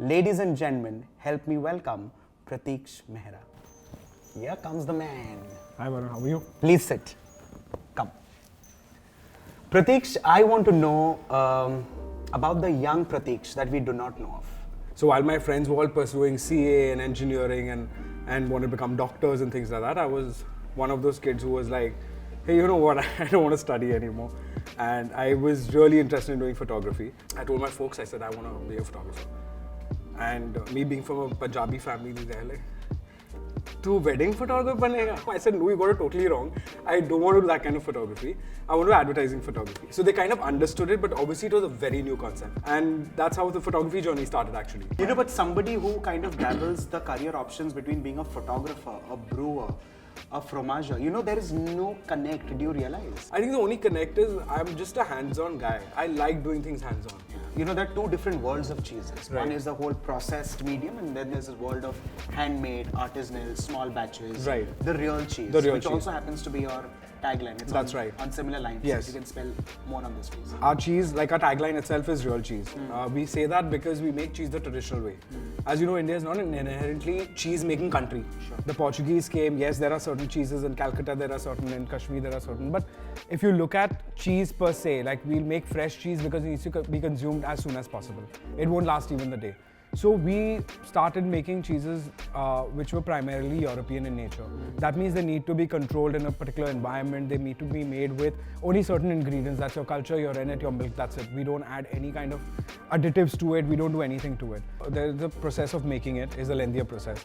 Ladies and gentlemen, help me welcome Prateeksh Mehra. Here comes the man. Hi Varun, how are you? Please sit. Come. Prateeksh, I want to know about the young Prateeksh that we do not know of. So while my friends were all pursuing CA and engineering and want to become doctors and things like that, I was one of those kids who was like, hey, you know what, I don't want to study anymore. And I was really interested in doing photography. I told my folks, I said, I want to be a photographer. And me being from a Punjabi family, they're like, "Tu wedding photographer banega?" I said, no, you got it totally wrong. I don't want to do that kind of photography. I want to do advertising photography. So they kind of understood it, but obviously it was a very new concept. And that's how the photography journey started actually. You know, but somebody who kind of dabbles the career options between being a photographer, a brewer, a fromager, you know, there is no connect. Do you realize? I think the only connect is I'm just a hands-on guy. I like doing things hands-on. You know, there are two different worlds of cheeses. Right. One is the whole processed medium, and then there's a world of handmade, artisanal, small batches. Right. The real cheese, The real which cheese. also happens to be your tagline. It's That's on, right. on similar lines. Yes. So you can spell more on this, please. Our cheese, like our tagline itself, is real cheese. We say that because we make cheese the traditional way. As you know, India is not an inherently cheese-making country. Sure. The Portuguese came, yes, there are certain cheeses in Calcutta, there are certain in Kashmir, there are certain. But if you look at cheese per se, like we'll make fresh cheese because it needs to be consumed as soon as possible. It won't last even the day. So we started making cheeses which were primarily European in nature. That means they need to be controlled in a particular environment. They need to be made with only certain ingredients. That's your culture, your rennet, your milk, that's it. We don't add any kind of additives to it. We don't do anything to it. The process of making it is a lengthier process.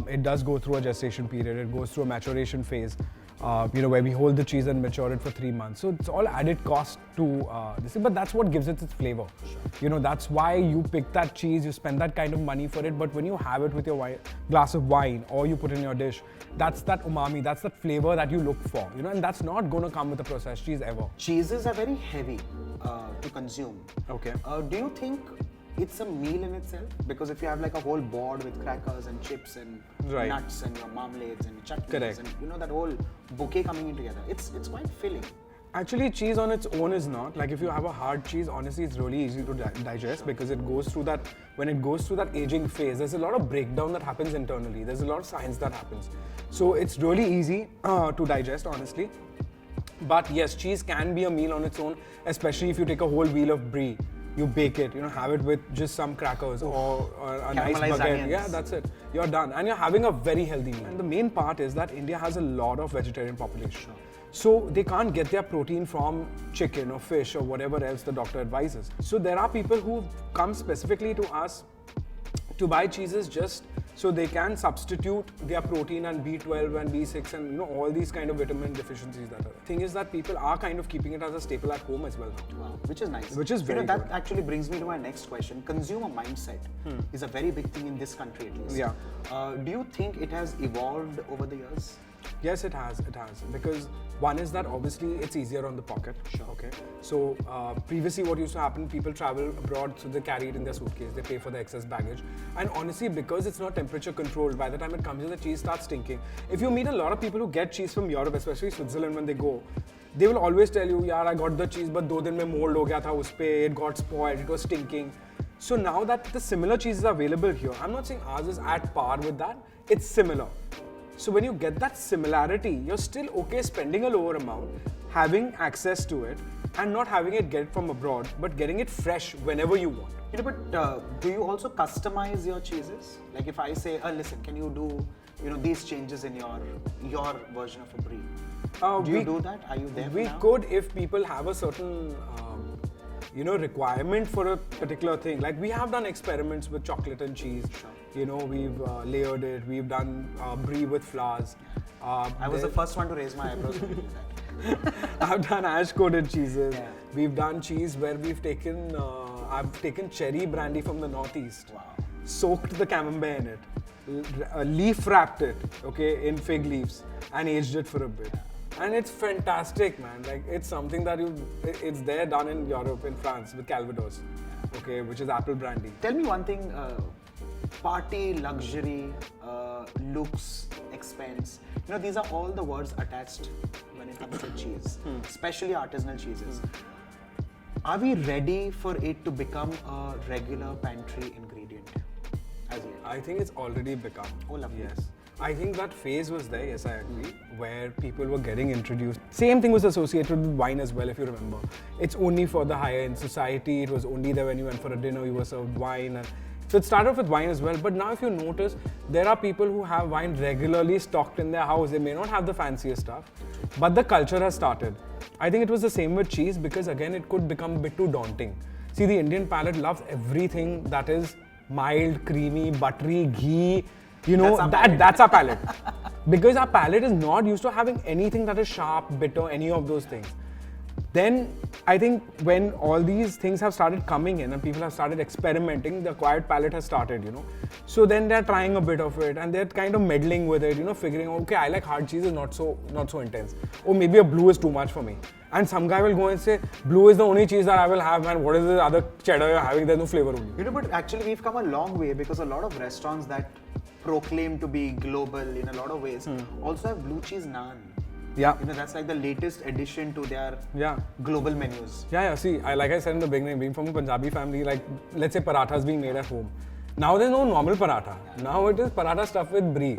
It does go through a gestation period. It goes through a maturation phase. Where we hold the cheese and mature it for 3 months. So it's all added cost to this thing, but that's what gives it its flavor. Sure. You know, that's why you pick that cheese, you spend that kind of money for it, but when you have it with your glass of wine or you put in your dish, that's that umami, that's that flavor that you look for, you know, and that's not going to come with a processed cheese ever. Cheeses are very heavy to consume. Okay. Do you think it's a meal in itself? Because if you have like a whole board with crackers and chips and Right. nuts and your marmalades and chutneys Correct. and you know that whole bouquet coming in together, it's quite filling. Actually, cheese on its own is not. Like if you have a hard cheese, honestly, it's really easy to digest because it goes through that, when it goes through that aging phase, there's a lot of breakdown that happens internally. There's a lot of science that happens. So it's really easy to digest, honestly. But yes, cheese can be a meal on its own, especially if you take a whole wheel of brie. You bake it, you know, have it with just some crackers or a nice Caramelized baguette. onions. Yeah, that's it. You're done. And you're having a very healthy meal. And the main part is that India has a lot of vegetarian population. So they can't get their protein from chicken or fish or whatever else the doctor advises. So there are people who come specifically to us to buy cheeses just so they can substitute their protein and B12 and B6 and you know all these kind of vitamin deficiencies that are. Thing is that people are kind of keeping it as a staple at home as well now. Wow, which is nice. Which is very you know, that good. actually brings me to my next question. Consumer mindset is a very big thing in this country at least. Yeah. Do you think it has evolved over the years? Yes, it has. Because one is that obviously it's easier on the pocket. Sure. Okay. So previously what used to happen, people travel abroad, so they carry it in their suitcase, they pay for the excess baggage. And honestly, because it's not temperature controlled, by the time it comes in, the cheese starts stinking. If you meet a lot of people who get cheese from Europe, especially Switzerland when they go, they will always tell you, yeah, I got the cheese, but 2 दिन में mold हो गया था उस पे, it got spoiled, it was stinking. So now that the similar cheese is available here, I'm not saying ours is at par with that, it's similar. So when you get that similarity, you're still okay spending a lower amount, having access to it, and not having it get from abroad, but getting it fresh whenever you want. You know, but do you also customize your cheeses? Like if I say, listen, can you do these changes in your version of a brie? Do you do that? Are you there We now? could if people have a certain requirement for a particular thing. Like we have done experiments with chocolate and cheese. Sure. You know, we've layered it. We've done brie with flowers. I was the first one to raise my eyebrows when you did that. I've done ash-coated cheeses. Yeah. We've done cheese where we've taken, I've taken cherry brandy from the northeast, Wow. soaked the camembert in it, leaf wrapped it, okay, in fig leaves, and aged it for a bit. And it's fantastic, man. Like it's something that it's there done in Europe, in France, with Calvados, okay, which is apple brandy. Tell me one thing, party, luxury, looks, expense. You know, these are all the words attached when it comes to cheese, especially artisanal cheeses. Are we ready for it to become a regular pantry ingredient? as yet. I think it's already become. Oh, lovely. Yes. I think that phase was there, yes, I agree, where people were getting introduced. Same thing was associated with wine as well, if you remember. It's only for the higher end society. It was only there when you went for a dinner, you were served wine. And so it started off with wine as well. But now if you notice, there are people who have wine regularly stocked in their house. They may not have the fanciest stuff, but the culture has started. I think it was the same with cheese because again, it could become a bit too daunting. See, the Indian palate loves everything that is mild, creamy, buttery, ghee. You know, that's our palate. Because our palate is not used to having anything that is sharp, bitter, any of those things. Then I think when all these things have started coming in and people have started experimenting, the acquired palate has started, you know. So then they're trying a bit of it and they're kind of meddling with it, you know, figuring, okay, I like hard cheese is not so intense. Or maybe a blue is too much for me. And some guy will go and say, blue is the only cheese that I will have, man. What is the other cheddar you're having? There's no flavor only. You know, but actually we've come a long way because a lot of restaurants that proclaim to be global in a lot of ways also have blue cheese naan. Yeah. You know, that's like the latest addition to their global menus. Yeah. See, like I said in the beginning, being from a Punjabi family, like let's say parathas being made at home. Now there's no normal paratha. Now it is paratha stuffed with brie.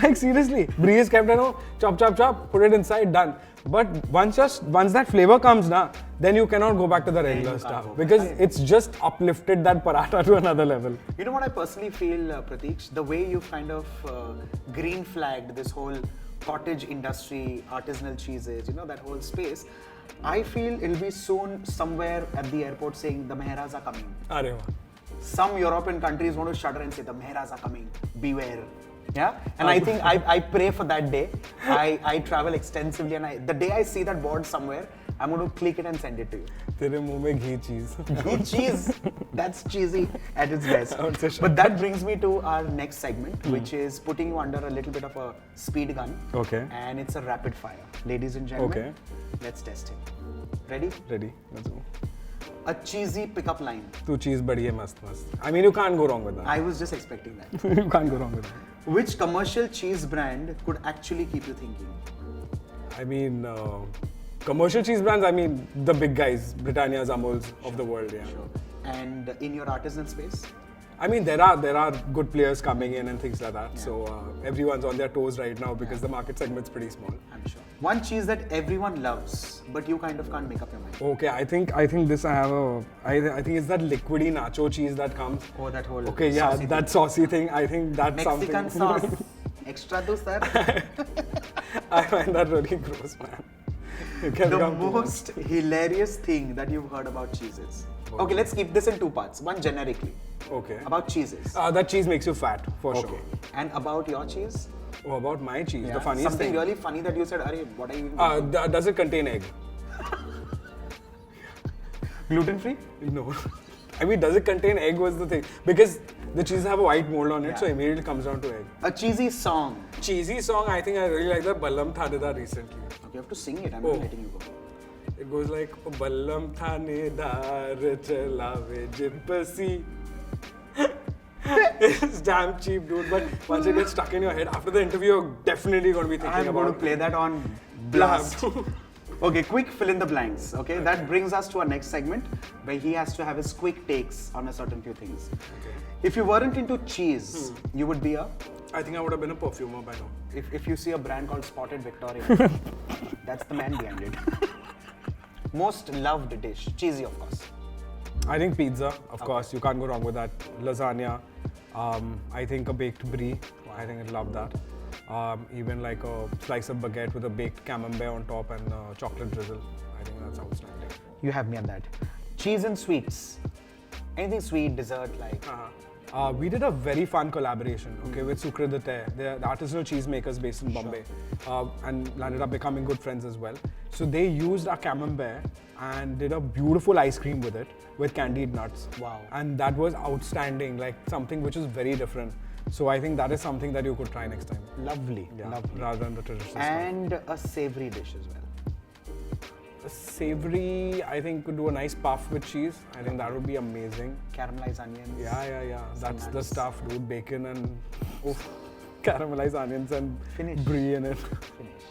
Like seriously, brie is kept, you know, chop, put it inside, done. But once that flavor comes, then you cannot go back to the regular stuff because it's just uplifted that paratha to another level. You know what I personally feel, Prateeksh? The way you've kind of green flagged this whole cottage industry, artisanal cheeses, you know, that whole space. I feel it'll be soon somewhere at the airport saying the Mehras are coming. Arey wah. Some European countries want to shudder and say the Mehras are coming. Beware. Yeah, and I think I pray for that day. I travel extensively, and the day I see that board somewhere, I'm going to click it and send it to you. Tere muh mein ghee cheese. Ghee cheese. That's cheesy at its best. So sure. But that brings me to our next segment, which is putting you under a little bit of a speed gun. Okay. And it's a rapid fire. Ladies and gentlemen, Okay. Let's test it. Ready? Ready. Let's go. A cheesy pickup line. Tu cheese badi hai mast. I mean, you can't go wrong with that. I was just expecting that. You can't go wrong with that. Which commercial cheese brand could actually keep you thinking? I mean, commercial cheese brands, I mean, the big guys, Britannia's, Amul's of the world, yeah. Sure. And in your artisanal space? I mean, there are good players coming in and things like that. Yeah. So everyone's on their toes right now because the market segment's pretty small. I'm sure. One cheese that everyone loves, but you kind of can't make up your mind. Okay, I think this I have I think it's that liquidy nacho cheese that comes. Oh, that whole that saucy thing. I think that's Mexican something. sauce. Extra do, sir. I find that really gross, man. The most hilarious thing that you've heard about cheeses. Okay, let's keep this in two parts. One generically. Okay. About cheeses. That cheese makes you fat, for sure. And about your cheese? Oh, about my cheese, the funniest Something thing. really funny that you said, Arey, what are you even does it contain egg? Gluten-free? No. I mean, does it contain egg was the thing. Because the cheese have a white mold on it, so immediately comes down to egg. A cheesy song. Cheesy song, I think I really like the Ballam Thanedar recently. Okay, you have to sing it, I'm not letting you go. It goes like, Ballam Thanedar chalave gypsy. It's damn cheap, dude, but once it gets stuck in your head, after the interview, you're definitely going to be thinking I'm about going to play that on blast. Okay, quick fill in the blanks. Okay, that brings us to our next segment where he has to have his quick takes on a certain few things. Okay. If you weren't into cheese, you would be a? I think I would have been a perfumer by now. If you see a brand called Spotted Victoria, that's the man behind it. Most loved dish, cheesy of course. I think pizza, of course, you can't go wrong with that. Lasagna, I think a baked brie, I think I'd love that. Even like a slice of baguette with a baked camembert on top and chocolate drizzle. I think that's outstanding. You have me on that. Cheese and sweets. Anything sweet, dessert like? We did a very fun collaboration, with Sucre de Te. They're the artisanal cheese makers based in Bombay, and landed up becoming good friends as well. So they used our camembert and did a beautiful ice cream with it, with candied nuts. Wow. And that was outstanding, like something which is very different. So I think that is something that you could try next time. Lovely, lovely. Rather than the traditional and stuff. A savory dish as well. A savory, I think could do a nice puff with cheese. I think that would be amazing. Caramelized onions. Yeah. That's the stuff, dude. Bacon and caramelized onions and brie in it. Finish.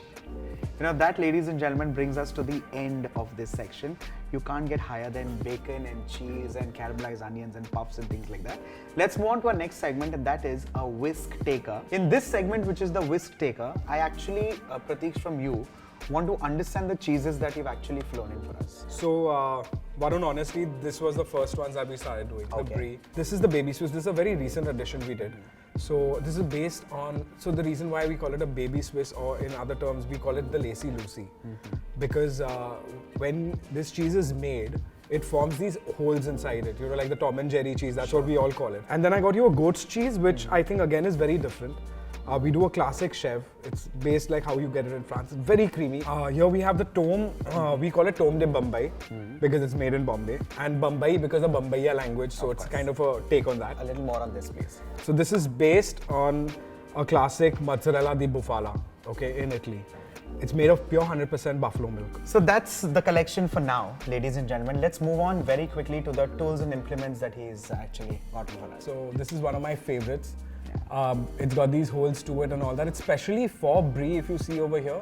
That, ladies and gentlemen, brings us to the end of this section. You can't get higher than bacon and cheese and caramelized onions and puffs and things like that. Let's move on to our next segment, and that is a whisk taker. In this segment, which is the whisk taker, I actually, Prateeksh, from you, want to understand the cheeses that you've actually flown in for us. So, Varun, honestly, this was the first ones that we started doing, the brie. This is the baby Swiss. This is a very recent addition we did. So, this is based on, so the reason why we call it a baby Swiss, or in other terms, we call it the Lacy Lucy. Because when this cheese is made, it forms these holes inside it, like the Tom and Jerry cheese, that's what we all call it. And then I got you a goat's cheese, which I think again is very different. We do a classic chèvre. It's based like how you get it in France. It's very creamy. Here we have the tome. We call it tome de Bombay because it's made in Bombay. And Bombay because of Bombaya language, so it's kind of a take on that. A little more on this, please. So this is based on a classic mozzarella di bufala, in Italy. It's made of pure 100% buffalo milk. So that's the collection for now, ladies and gentlemen. Let's move on very quickly to the tools and implements that he's actually gotten for us. So this is one of my favorites. It's got these holes to it and all that. It's specially for brie, if you see over here.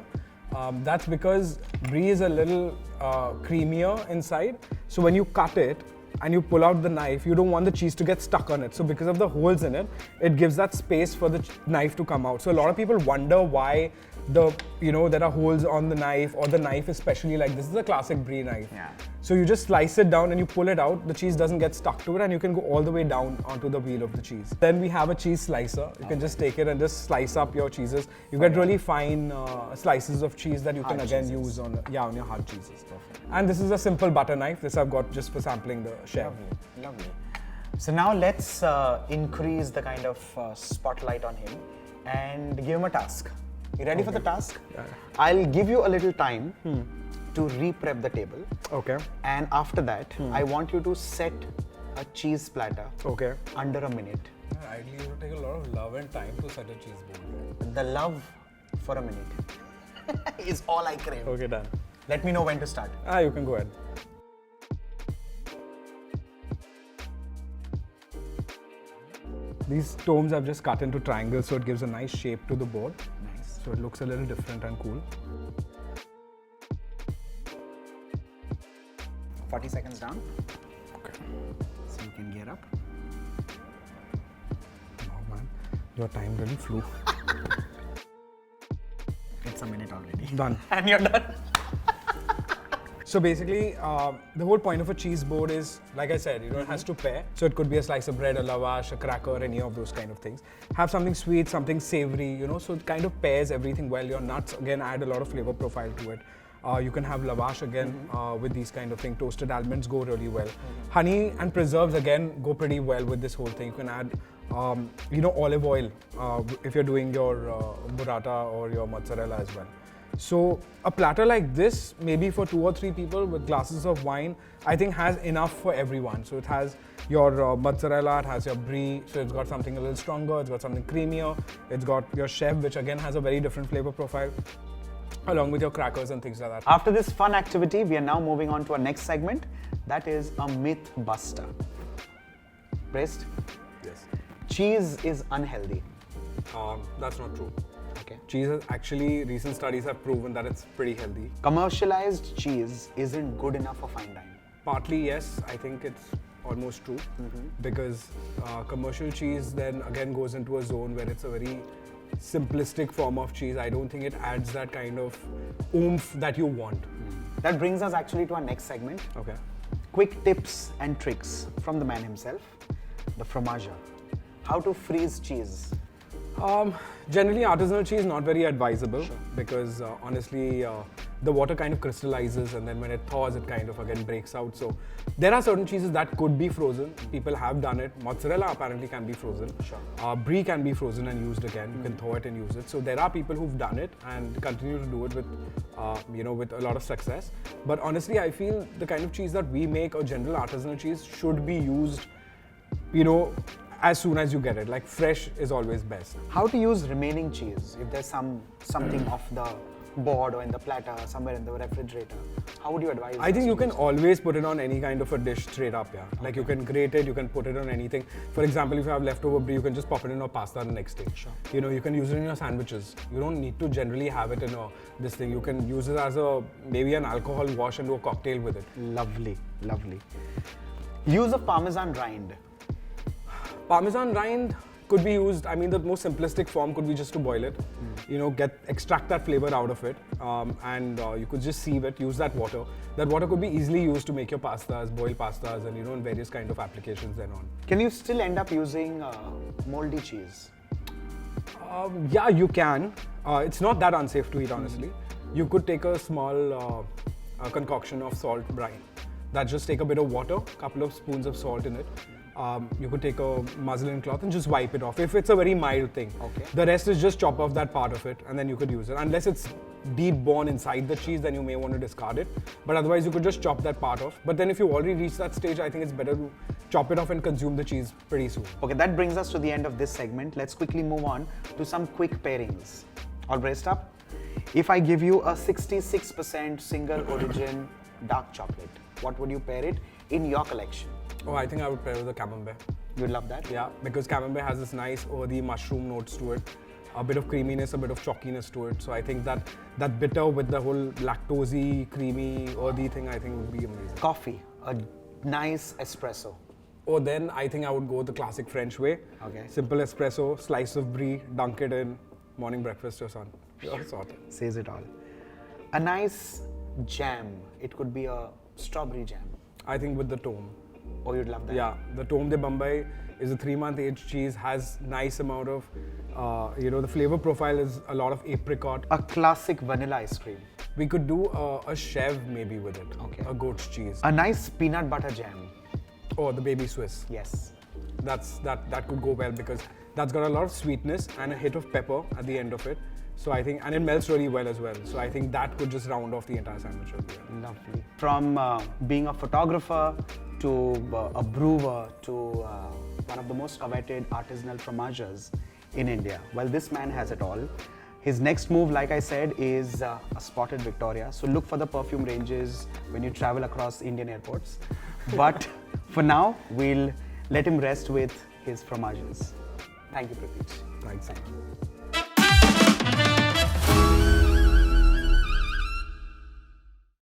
That's because brie is a little creamier inside. So when you cut it and you pull out the knife, you don't want the cheese to get stuck on it. So because of the holes in it, it gives that space for the knife to come out. So a lot of people wonder why there are holes on the knife, or the knife especially, like this is a classic brie knife. So you just slice it down and you pull it out, the cheese doesn't get stuck to it, and you can go all the way down onto the wheel of the cheese. Then we have a cheese slicer. You can just take it and just slice up your cheeses. You get really fine slices of cheese that you can again use on your hard cheeses. And this is a simple butter knife. This I've got just for sampling the chef. Lovely. So now let's increase the kind of spotlight on him and give him a task. You ready for the task? Yeah. I'll give you a little time to re-prep the table. Okay. And after that, I want you to set a cheese platter under a minute. Ideally, it would take a lot of love and time to set a cheese board. The love for a minute is all I crave. Okay, done. Let me know when to start. You can go ahead. These tomes I've just cut into triangles, so it gives a nice shape to the board. Nice. So it looks a little different and cool. 40 seconds down. Okay. So you can gear up. Oh man, your time really flew. It's a minute already. Done. And you're done. So basically, the whole point of a cheese board is, like I said, it has to pair. So it could be a slice of bread, a lavash, a cracker, any of those kind of things. Have something sweet, something savory, so it kind of pairs everything well. Your nuts, again, add a lot of flavor profile to it. You can have lavash again with these kind of things. Toasted almonds go really well. Honey and preserves, again, go pretty well with this whole thing. You can add, olive oil if you're doing your burrata or your mozzarella as well. So a platter like this, maybe for 2 or 3 people with glasses of wine, I think has enough for everyone. So it has your mozzarella, it has your brie, so it's got something a little stronger, it's got something creamier, it's got your chèvre, which again has a very different flavor profile, along with your crackers and things like that. After this fun activity, we are now moving on to our next segment. That is a myth buster. Braced? Yes. Cheese is unhealthy. That's not true. Okay. Cheese, actually, recent studies have proven that it's pretty healthy. Commercialized cheese isn't good enough for fine dining. Partly, yes, I think it's almost true, because commercial cheese then again goes into a zone where it's a very simplistic form of cheese. I don't think it adds that kind of oomph that you want. That brings us actually to our next segment. Okay. Quick tips and tricks from the man himself, the fromager. How to freeze cheese. Generally, artisanal cheese not very advisable because honestly, the water kind of crystallizes, and then when it thaws, it kind of again breaks out. So there are certain cheeses that could be frozen. People have done it. Mozzarella apparently can be frozen. Brie can be frozen and used again. You can thaw it and use it. So there are people who've done it and continue to do it with, with a lot of success. But honestly, I feel the kind of cheese that we make, or general artisanal cheese, should be used, as soon as you get it. Like fresh is always best. How to use remaining cheese if there's something of the board or in the platter, somewhere in the refrigerator? How would you advise? I think us you to can use always put it on any kind of a dish straight up, yeah. Like you can grate it, you can put it on anything. For example, if you have leftover brie, you can just pop it in your pasta the next day. Sure. You know, you can use it in your sandwiches. You don't need to generally have it in this thing. You can use it as maybe an alcohol wash and do a cocktail with it. Lovely, lovely. Use of Parmesan rind. Parmesan rind could be used, I mean the most simplistic form could be just to boil it, you know, extract that flavor out of it, and you could just sieve it, use that water. That water could be easily used to make your pastas, boil pastas, and you know, in various kind of applications and on. Can you still end up using moldy cheese? Yeah, you can. It's not that unsafe to eat, honestly. You could take a small concoction of salt brine. That just take a bit of water, couple of spoons of salt in it. You could take a muslin cloth and just wipe it off if it's a very mild thing. Okay. The rest is just chop off that part of it and then you could use it. Unless it's deep born inside the cheese, then you may want to discard it. But otherwise, you could just chop that part off. But then if you already reached that stage, I think it's better to chop it off and consume the cheese pretty soon. Okay, that brings us to the end of this segment. Let's quickly move on to some quick pairings. All braced up? If I give you a 66% single origin dark chocolate, what would you pair it in your collection? Oh, I think I would pair with a camembert. You'd love that? Yeah, because camembert has this nice earthy mushroom notes to it, a bit of creaminess, a bit of chalkiness to it. So I think that bitter with the whole lactosey, creamy, earthy thing, I think would be amazing. Coffee, a nice espresso. Or then I think I would go the classic French way. Okay. Simple espresso, slice of brie, dunk it in, morning breakfast or something. You're sorted. Says it all. A nice jam. It could be a strawberry jam. I think with the tome. Oh, you'd love that? Yeah, the Tome de Bombay is a 3-month aged cheese, has nice amount of, the flavor profile is a lot of apricot. A classic vanilla ice cream. We could do a chev maybe with it. Okay. A goat's cheese. A nice peanut butter jam. Or the baby Swiss. Yes. That could go well because that's got a lot of sweetness and a hit of pepper at the end of it. So I think, and it melts really well as well. So I think that could just round off the entire sandwich. Lovely. From being a photographer to a brewer to one of the most coveted artisanal fromagers in India. Well, this man has it all. His next move, like I said, is a Spotted Victoria. So look for the perfume ranges when you travel across Indian airports. But for now, we'll let him rest with his fromages. Thank you, Prateeksh. Thanks.